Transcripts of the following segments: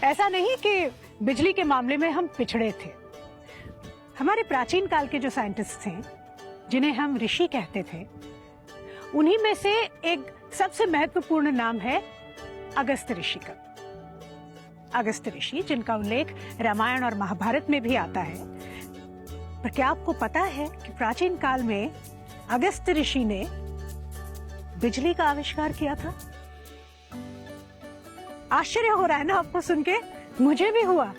ऐसा नहीं कि बिजली के मामले में हम पिछड़े थे। हमारे प्राचीन काल के जो साइंटिस्ट थे, जिन्हें हम ऋषि कहते थे, उन्हीं में से एक सबसे महत्वपूर्ण नाम है अगस्त्य ऋषि का। अगस्त्य ऋषि, जिनका उल्लेख रामायण और महाभारत में भी आता है। पर क्या आपको पता है कि प्राचीन काल में अगस्त्य ऋषि ने बिजली का आविष्कार किया था? आश्चर्य हो रहा है ना आपको सुन के? मुझे भी हुआ।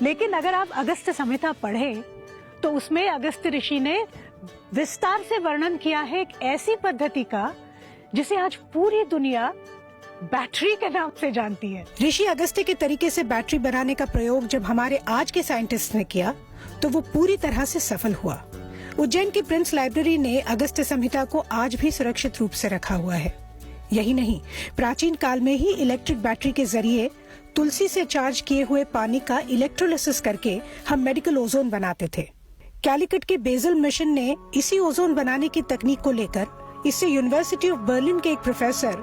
लेकिन अगर आप अगस्त्य संहिता पढ़ें तो उसमें अगस्त्य ऋषि ने विस्तार से वर्णन किया है एक ऐसी पद्धति का जिसे आज पूरी दुनिया बैटरी के नाम से जानती है। ऋषि अगस्त्य के तरीके से बैटरी बनाने का प्रयोग जब हमारे आज के साइंटिस्ट ने किया तो वो पूरी तरह से सफल हुआ। उज्जैन की प्रिंस लाइब्रेरी ने अगस्त्य संहिता को आज भी सुरक्षित रूप से रखा हुआ है। यही नहीं, प्राचीन काल में ही इलेक्ट्रिक बैटरी के जरिए तुलसी से चार्ज किए हुए पानी का इलेक्ट्रोलिसिस करके हम मेडिकल ओजोन बनाते थे। कैलिकट के बेजल मिशन ने इसी ओजोन बनाने की तकनीक को लेकर इसे यूनिवर्सिटी ऑफ बर्लिन के एक प्रोफेसर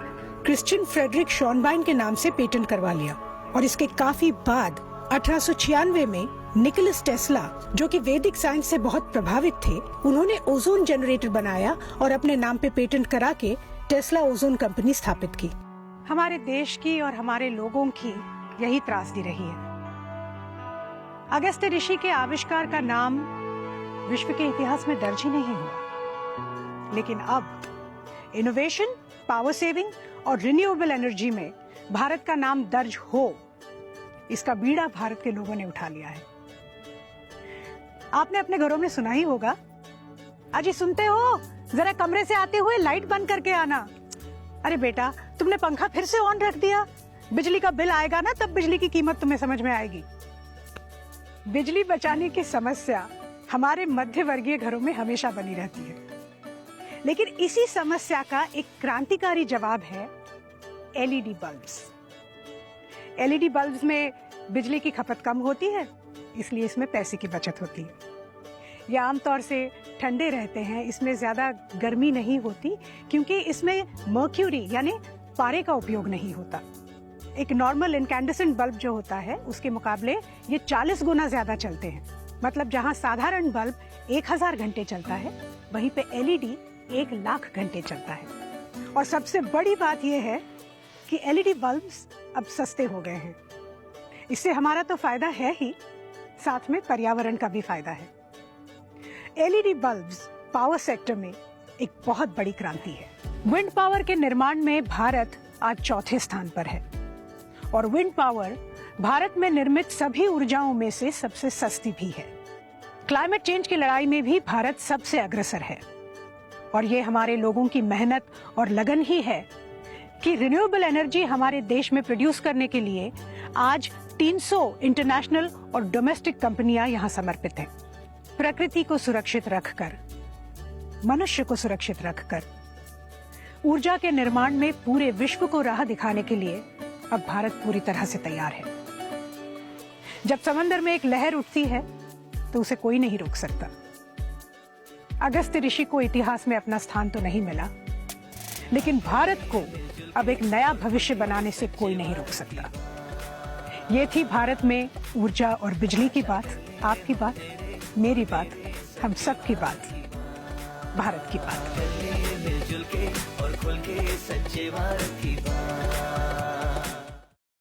क्रिश्चियन फ्रेडरिक शॉनबाइन के नाम से पेटेंट करवा लिया। और इसके काफी बाद 1896 में निकोलस टेस्ला, जो कि वैदिक साइंस से बहुत प्रभावित थे, उन्होंने ओजोन जनरेटर बनाया और अपने नाम पे पेटेंट करा के टेस्ला ओजोन कंपनी स्थापित की। हमारे देश की और हमारे लोगों की यही त्रासदी रही है। अगस्त्य ऋषि के आविष्कार का नाम विश्व के इतिहास में दर्ज ही नहीं हुआ। लेकिन अब इनोवेशन, पावर सेविंग और रिन्यूएबल एनर्जी में भारत का नाम दर्ज हो, इसका बीड़ा भारत के लोगों ने उठा लिया है। आपने अपने घरों में सुना ही होगा, अजी सुनते हो, जरा कमरे से आते हुए लाइट बंद करके आना। अरे बेटा, तुमने पंखा फिर से ऑन रख दिया। बिजली का बिल आएगा ना, तब बिजली की कीमत तुम्हें समझ में आएगी। बिजली बचाने की समस्या हमारे मध्य वर्गीय घरों में हमेशा बनी रहती है। लेकिन इसी समस्या का एक क्रांतिकारी जवाब है एलईडी बल्ब्स। एलईडी बल्ब्स में बिजली की खपत कम होती है, इसलिए इसमें पैसे की बचत होती है। ये आमतौर से ठंडे रहते हैं, इसमें ज्यादा गर्मी नहीं होती क्योंकि इसमें मर्क्यूरी यानी पारे का उपयोग नहीं होता। एक नॉर्मल इनकैंडेसेंट बल्ब जो होता है उसके मुकाबले ये 40 गुना ज्यादा चलते हैं। मतलब जहां साधारण बल्ब 1000 घंटे चलता है, वहीं पे एलईडी 1,00,000 घंटे चलता है। और सबसे बड़ी बात यह है कि एलईडी बल्ब्स अब सस्ते हो गए हैं। इससे हमारा तो फायदा है ही, साथ में पर्यावरण का भी फायदा है। एलईडी बल्ब्स पावर सेक्टर में एक बहुत बड़ी क्रांति है। विंड पावर के निर्माण में भारत आज चौथे स्थान पर है और विंड पावर भारत में निर्मित सभी ऊर्जाओं में से सबसे सस्ती भी है। क्लाइमेट चेंज की लड़ाई में भी भारत सबसे अग्रसर है और ये हमारे लोगों की मेहनत और लगन ही है कि रिन्यूएबल एनर्जी हमारे देश में प्रोड्यूस करने के लिए आज 300 इंटरनेशनल और डोमेस्टिक कंपनियां यहां समर्पित हैं। प्रकृति को सुरक्षित रखकर, मनुष्य को सुरक्षित रखकर ऊर्जा के निर्माण में पूरे विश्व को राह दिखाने के लिए अब भारत पूरी तरह से तैयार है। जब समंदर में एक लहर उठती है तो उसे कोई नहीं रोक सकता। अगस्त्य ऋषि को इतिहास में अपना स्थान तो नहीं मिला, लेकिन भारत को अब एक नया भविष्य बनाने से कोई नहीं रोक सकता। ये थी भारत में ऊर्जा और बिजली की बात, आपकी बात, मेरी बात, हम सब की बात, भारत की बात। मिलजुल के और खुल के सच्चे भारत की बात।